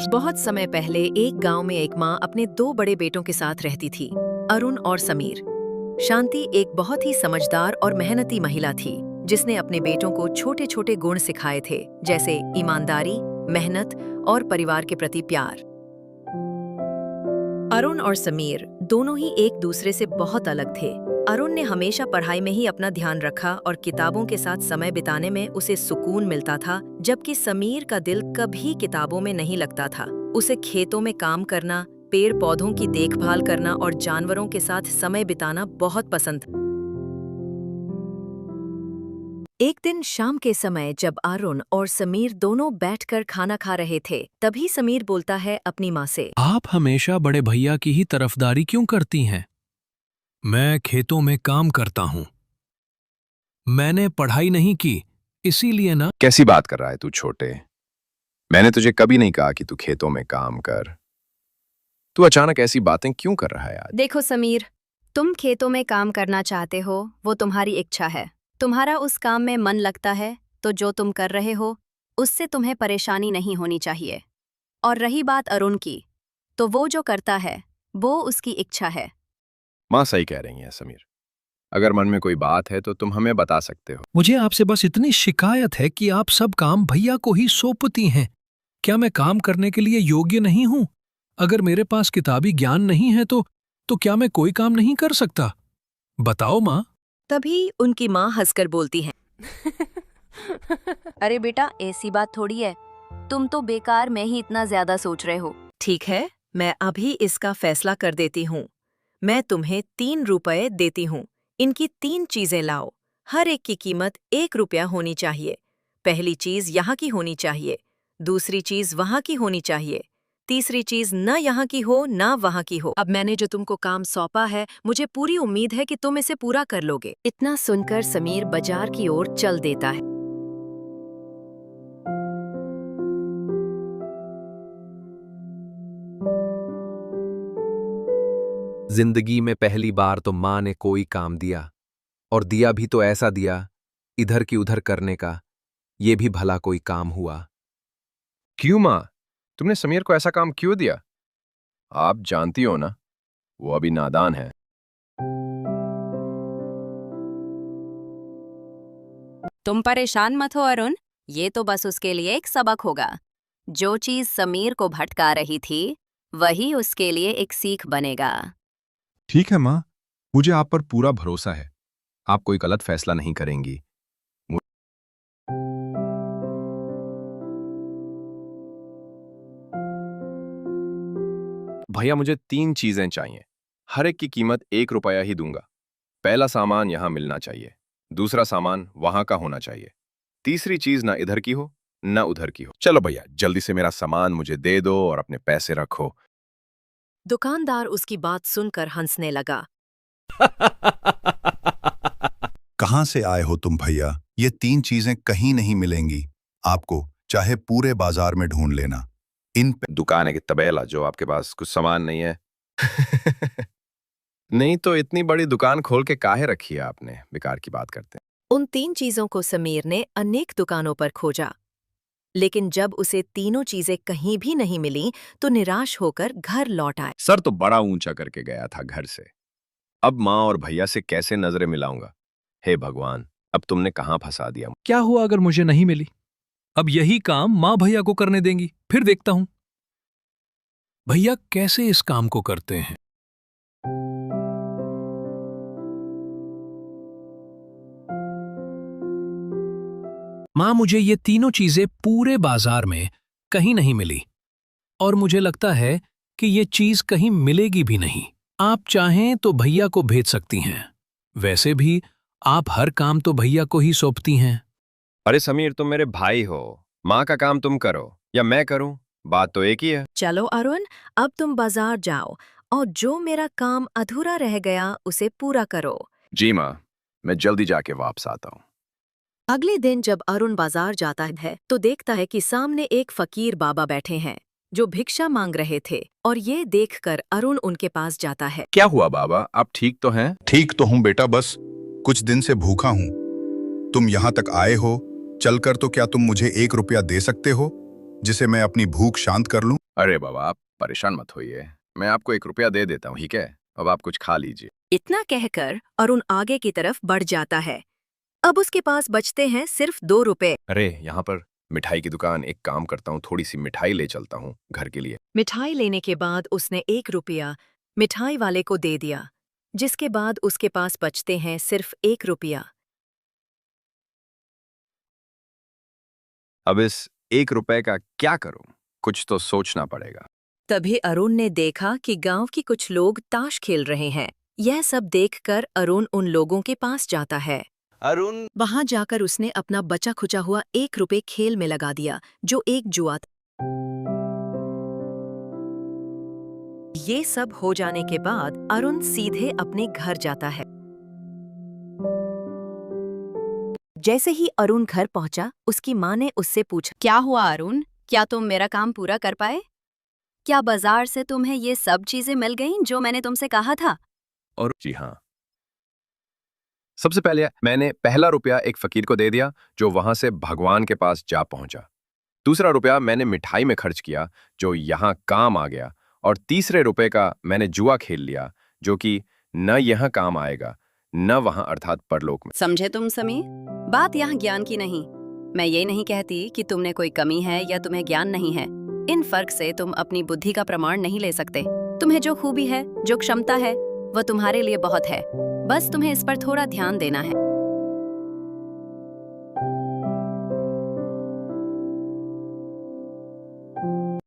बहुत समय पहले एक गांव में एक माँ अपने दो बड़े बेटों के साथ रहती थी, अरुण और समीर। शांति एक बहुत ही समझदार और मेहनती महिला थी, जिसने अपने बेटों को छोटे छोटे गुण सिखाए थे, जैसे ईमानदारी, मेहनत और परिवार के प्रति प्यार। अरुण और समीर दोनों ही एक दूसरे से बहुत अलग थे। अरुण ने हमेशा पढ़ाई में ही अपना ध्यान रखा और किताबों के साथ समय बिताने में उसे सुकून मिलता था, जबकि समीर का दिल कभी किताबों में नहीं लगता था। उसे खेतों में काम करना, पेड़ पौधों की देखभाल करना और जानवरों के साथ समय बिताना बहुत पसंद था। एक दिन शाम के समय जब अरुण और समीर दोनों बैठकर खाना खा रहे थे, तभी समीर बोलता है अपनी माँ से, आप हमेशा बड़े भैया की ही तरफदारी क्यों करती हैं? मैं खेतों में काम करता हूँ। मैंने पढ़ाई नहीं की, इसीलिए ना। कैसी बात कर रहा है तू छोटे? मैंने तुझे कभी नहीं कहा कि तू खेतों में काम कर। तू अचानक ऐसी बातें क्यों कर रहा है आज? देखो समीर, तुम खेतों में काम करना चाहते हो, वो तुम्हारी इच्छा है। तुम्हारा उस काम में मन लगता है, तो जो तुम कर रहे हो उससे तुम्हें परेशानी नहीं होनी चाहिए। और रही बात अरुण की, तो वो जो करता है वो उसकी इच्छा है। माँ सही कह रही है समीर। अगर मन में कोई बात है तो तुम हमें बता सकते हो। मुझे आपसे बस इतनी शिकायत है कि आप सब काम भैया को ही सौंपती हैं। क्या मैं काम करने के लिए योग्य नहीं हूँ? अगर मेरे पास किताबी ज्ञान नहीं है तो क्या मैं कोई काम नहीं कर सकता? बताओ माँ। तभी उनकी माँ हंसकर बोलती है, अरे बेटा, ऐसी बात थोड़ी है। तुम तो बेकार में ही इतना ज्यादा सोच रहे हो। ठीक है, मैं अभी इसका फैसला कर देती हूँ। मैं तुम्हें 3 रुपए देती हूँ। इनकी 3 चीजें लाओ। हर एक की कीमत 1 रुपया होनी चाहिए। पहली चीज यहाँ की होनी चाहिए, दूसरी चीज वहाँ की होनी चाहिए, तीसरी चीज न यहाँ की हो न वहाँ की हो। अब मैंने जो तुमको काम सौंपा है, मुझे पूरी उम्मीद है कि तुम इसे पूरा कर लोगे। इतना सुनकर समीर बाजार की ओर चल देता है। जिंदगी में पहली बार तो माँ ने कोई काम दिया, और दिया भी तो ऐसा दिया, इधर की उधर करने का। ये भी भला कोई काम हुआ? क्यों माँ? तुमने समीर को ऐसा काम क्यों दिया? आप जानती हो ना, वो अभी नादान है। तुम परेशान मत हो अरुण, ये तो बस उसके लिए एक सबक होगा। जो चीज समीर को भटका रही थी, वही उसके लिए एक सीख बनेगा। ठीक है माँ, मुझे आप पर पूरा भरोसा है। आप कोई गलत फैसला नहीं करेंगी। भैया मुझे 3 चीजें चाहिए। हर एक की कीमत 1 रुपया ही दूंगा। पहला सामान यहाँ मिलना चाहिए, दूसरा सामान वहां का होना चाहिए, तीसरी चीज ना इधर की हो ना उधर की हो। चलो भैया, जल्दी से मेरा सामान मुझे दे दो और अपने पैसे रखो। दुकानदार उसकी बात सुनकर हंसने लगा। कहाँ से आए हो तुम भैया? ये 3 चीजें कहीं नहीं मिलेंगी आपको, चाहे पूरे बाजार में ढूंढ लेना। इन दुकान है कि तबेला जो आपके पास कुछ सामान नहीं है? नहीं तो इतनी बड़ी दुकान खोल के काहे रखी है आपने? बेकार की बात करते हैं। उन 3 चीजों को समीर ने अनेक दुकानों पर खोजा, लेकिन जब उसे तीनों चीजें कहीं भी नहीं मिली तो निराश होकर घर लौट आए। सर तो बड़ा ऊंचा करके गया था घर से। अब माँ और भैया से कैसे नजरें मिलाऊंगा? हे भगवान, अब तुमने कहाँ फंसा दिया? क्या हुआ अगर मुझे नहीं मिली? अब यही काम माँ भैया को करने देंगी, फिर देखता हूं भैया कैसे इस काम को करते हैं। माँ, मुझे ये तीनों चीजें पूरे बाजार में कहीं नहीं मिली, और मुझे लगता है कि ये चीज कहीं मिलेगी भी नहीं। आप चाहें तो भैया को भेज सकती हैं। वैसे भी आप हर काम तो भैया को ही सौंपती हैं। अरे समीर, तुम मेरे भाई हो। माँ का काम तुम करो या मैं करूं, बात तो एक ही है। चलो अरुण, अब तुम बाजार जाओ और जो मेरा काम अधूरा रह गया उसे पूरा करो। जी माँ, मैं जल्दी जाके वापस आता हूँ। अगले दिन जब अरुण बाजार जाता है तो देखता है कि सामने एक फकीर बाबा बैठे हैं जो भिक्षा मांग रहे थे, और ये देखकर अरुण उनके पास जाता है। क्या हुआ बाबा, आप ठीक तो हैं? ठीक तो हूँ बेटा, बस कुछ दिन से भूखा हूँ। तुम यहाँ तक आए हो चलकर, तो क्या तुम मुझे 1 रुपया दे सकते हो जिसे मैं अपनी भूख शांत कर लूं? अरे बाबा, आप परेशान मत होइए, मैं आपको 1 रुपया दे देता हूँ, ठीक है? अब आप कुछ खा लीजिए। इतना कहकर अरुण आगे की तरफ बढ़ जाता है। अब उसके पास बचते हैं सिर्फ 2 रुपए। अरे यहाँ पर मिठाई की दुकान, एक काम करता हूँ, थोड़ी सी मिठाई ले चलता हूँ घर के लिए। मिठाई लेने के बाद उसने 1 रुपया मिठाई वाले को दे दिया, जिसके बाद उसके पास बचते हैं सिर्फ 1 रुपया। अब इस 1 रुपए का क्या करूँ? कुछ तो सोचना पड़ेगा। तभी अरुण ने देखा कि गांव के कुछ लोग ताश खेल रहे हैं। यह सब देखकर अरुण उन लोगों के पास जाता है। अरुण, वहां जाकर उसने अपना बचा खुचा हुआ 1 रुपए खेल में लगा दिया, जो एक जुआ था। ये सब हो जाने के बाद अरुण सीधे अपने घर जाता है। जैसे ही अरुण घर पहुंचा, उसकी माँ ने उससे पूछा, क्या हुआ अरुण, क्या तुम मेरा काम पूरा कर पाए? क्या बाजार से तुम्हें ये सब चीजें मिल गईं जो मैंने तुमसे कहा था? और जी हाँ, सबसे पहले मैंने पहला रुपया एक फकीर को दे दिया, जो वहां से भगवान के पास जा पहुंचा। दूसरा रुपया मैंने मिठाई में खर्च किया, जो यहाँ काम आ गया। और तीसरे रुपए का मैंने जुआ खेल लिया, जो कि न यहाँ काम आएगा न वहां, अर्थात परलोक में। समझे तुम समीर? बात यहाँ ज्ञान की नहीं। मैं ये नहीं कहती कि तुमने कोई कमी है या तुम्हें ज्ञान नहीं है। इन फर्क से तुम अपनी बुद्धि का प्रमाण नहीं ले सकते। तुम्हें जो खूबी है, जो क्षमता है, वह तुम्हारे लिए बहुत है। बस तुम्हें इस पर थोड़ा ध्यान देना है।